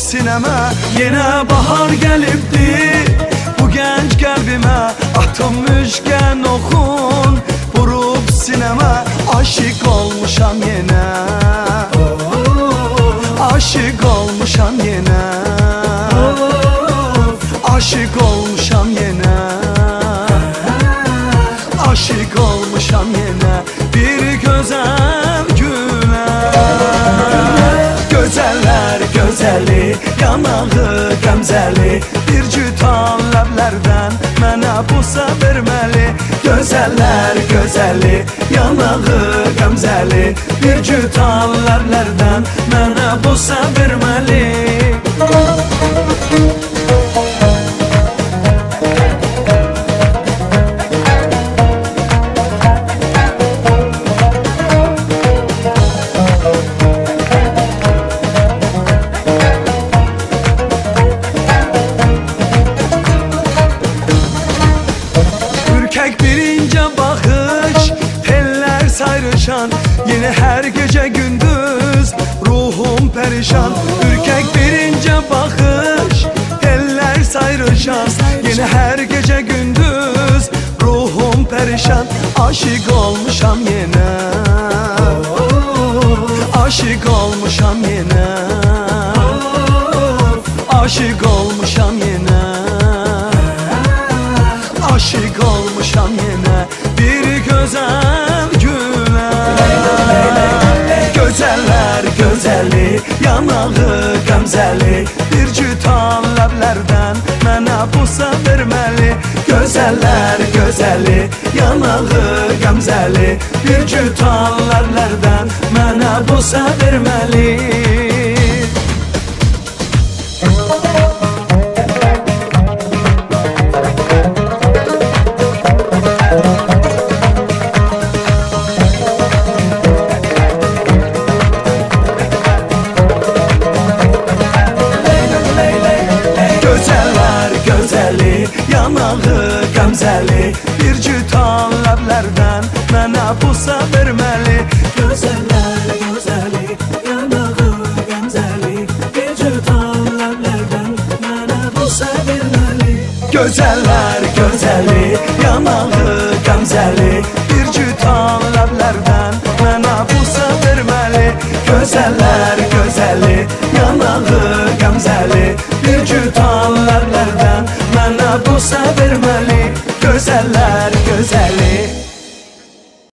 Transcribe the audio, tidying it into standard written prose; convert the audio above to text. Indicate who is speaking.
Speaker 1: sineme. Yine bahar gelipti bu genç kalbime. Attım müşken okun vurup sineme. Aşık olmuşam yine, aşık olmuşam yine, aşık olmuşam yine, aşık olmuşam yine bir güzel güne. Gözeller gözeli, yanağı gemzeli, bir cütan ləblərdən mənə busa verməli. Gözeller gözeli, yanağı gemzeli, bir cütan ləblərdən mənə busa verməli. Yine her gece gündüz ruhum perişan. Ürkek birince bakış eller sayrışan. Yine her gece gündüz ruhum perişan. Aşık olmuşam yine, aşık olmuşam yine, aşık olmuşam yine, aşık olmuşam yine bir güzel güne. Gözeller gözeli, yanağı gemzeli, bir cütan ləblərdən mənə busa verməli. Gözeller gözeli, yanağı gemzeli, bir cütan ləblərdən mənə busa verməli. Yanağı gemzeli, bir cütan ləblərdən mənə busa verməli.
Speaker 2: Gözeller gözeli, yanağı gemzeli, bir cütan ləblərdən mənə busa verməli.
Speaker 1: Gözeller gözeli, yanağı gemzeli, bir cütan ləblərdən mənə busa verməli. Gözeller gözeli, yanağı gemzeli, bir cütan ləblərdən mənə busa verməli. Gözeller gözeli.